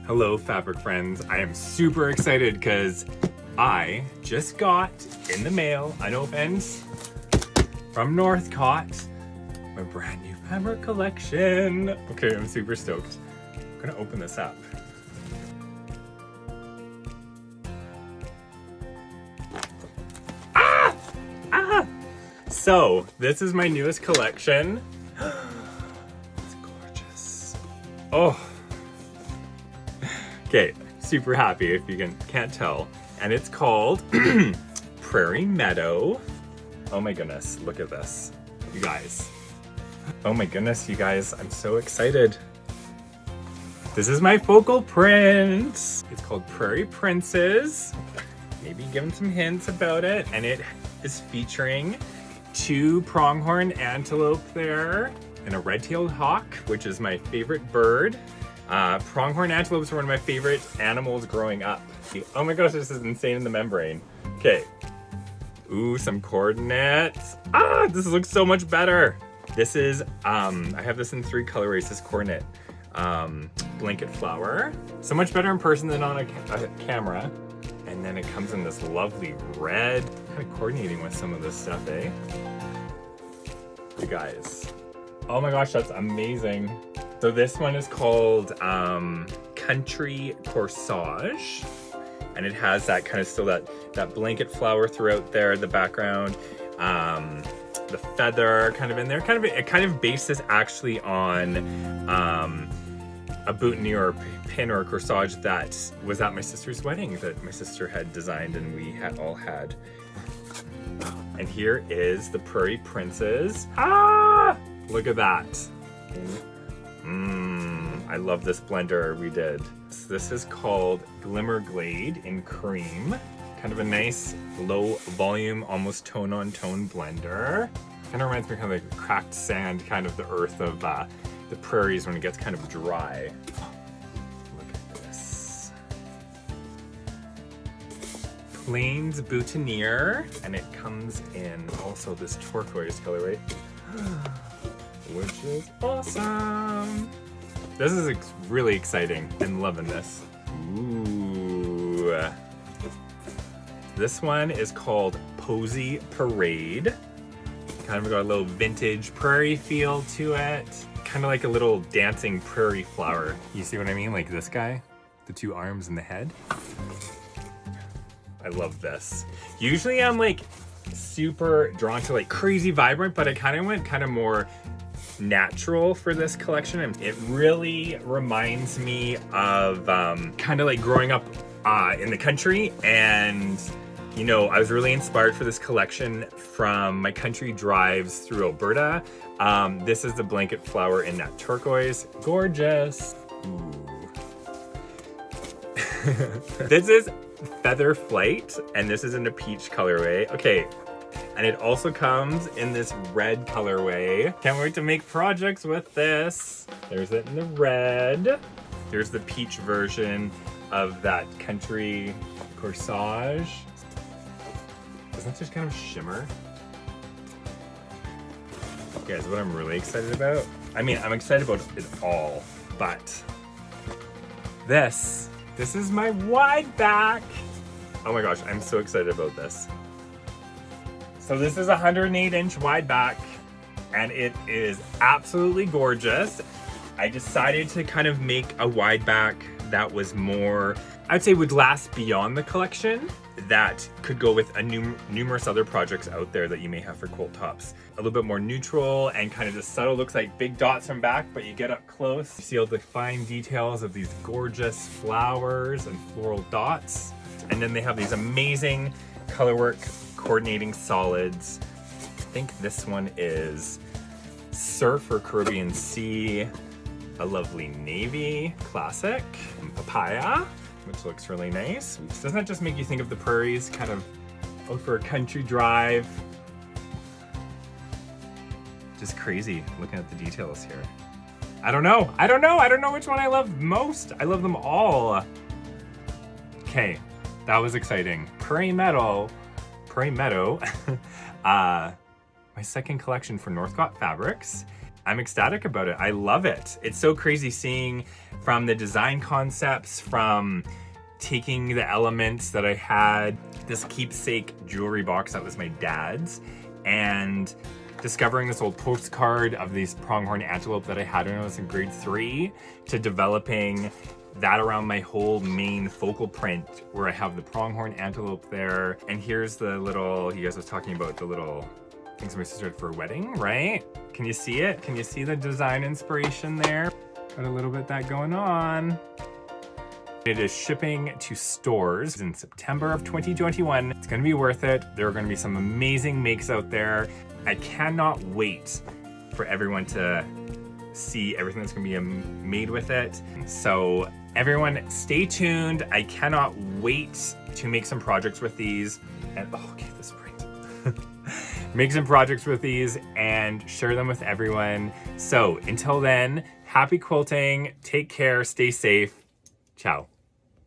Hello, fabric friends. I am super excited because I just got in the mail, I know offense, from Northcott, my brand new fabric collection. Okay, I'm super stoked. I'm gonna open this up. So, this is my newest collection. It's gorgeous. Oh. Okay, super happy if you can't tell. And it's called Prairie Meadow. Oh my goodness, look at this, you guys. Oh my goodness, you guys, I'm so excited. This is my focal print. It's called Prairie Princes. Maybe give them some hints about it. And it is featuring 2 pronghorn antelope there and a red-tailed hawk, which is my favorite bird. Pronghorn antelopes were one of my favorite animals growing up. Oh my gosh, this is insane in the membrane. Okay. Ooh, some coordinates. This looks so much better. This is, I have this in 3 colorways, this coordinate blanket flower. So much better in person than on a camera. And then it comes in this lovely red, kind of coordinating with some of this stuff, eh? You guys. Oh my gosh, that's amazing. So this one is called Country Corsage. And it has that kind of still that blanket flower throughout there, the background. The feather kind of in there. It kind of based this actually on a boutonniere or pin or a corsage that was at my sister's wedding that my sister had designed and we had all had. And here is the Prairie Princes. Look at that. I love this blender we did. This is called Glimmer Glade in cream. Kind of a nice low volume, almost tone on tone blender. Kind of reminds me of kind of like cracked sand, kind of the earth of the prairies when it gets kind of dry. Look at this. Plains boutonniere, and it comes in also this turquoise colorway, which is awesome. This is really exciting. I'm loving this. Ooh. This one is called Posy Parade. Kind of got a little vintage prairie feel to it. Kind of like a little dancing prairie flower. You see what I mean? Like this guy, the 2 arms and the head. I love this. Usually I'm like super drawn to like crazy vibrant, but I kind of went kind of more natural for this collection. And it really reminds me of kind of like growing up in the country. And you know, I was really inspired for this collection from my country drives through Alberta. This is the blanket flower in that turquoise. Gorgeous. Ooh. This is Feather Flight, and this is in a peach colorway. Okay, and it also comes in this red colorway. Can't wait to make projects with this. There's it in the red. There's the peach version of that country corsage. Doesn't that just kind of shimmer? Guys, what I'm really excited about? I mean, I'm excited about it all, but this is my wide back. Oh my gosh, I'm so excited about this. So this is a 108-inch wide back, and it is absolutely gorgeous. I decided to kind of make a wide back that was more, I'd say would last beyond the collection, that could go with numerous other projects out there that you may have for quilt tops. A little bit more neutral and kind of just subtle, looks like big dots from back, but you get up close, you see all the fine details of these gorgeous flowers and floral dots. And then they have these amazing colorwork coordinating solids. I think this one is Surf or Caribbean Sea, a lovely navy classic, and papaya, which looks really nice. Doesn't that just make you think of the prairies, kind of out for a country drive? Just crazy looking at the details here. I don't know which one I love most. I love them all. Okay, that was exciting. Prairie Meadow. My second collection for Northcott Fabrics. I'm ecstatic about it. I love it. It's so crazy seeing from the design concepts, from taking the elements that I had, this keepsake jewelry box that was my dad's, and discovering this old postcard of these pronghorn antelope that I had when I was in grade 3, to developing that around my whole main focal print where I have the pronghorn antelope there. And here's the little, you guys was talking about the little things my sister had for a wedding, right? Can you see it? Can you see the design inspiration there? Got a little bit of that going on. It is shipping to stores in September of 2021. It's gonna be worth it. There are gonna be some amazing makes out there. I cannot wait for everyone to see everything that's gonna be made with it. So everyone stay tuned. I cannot wait to make some projects with these. And oh, okay, this print. Make some projects with these and share them with everyone. So until then, happy quilting, take care, stay safe. Ciao.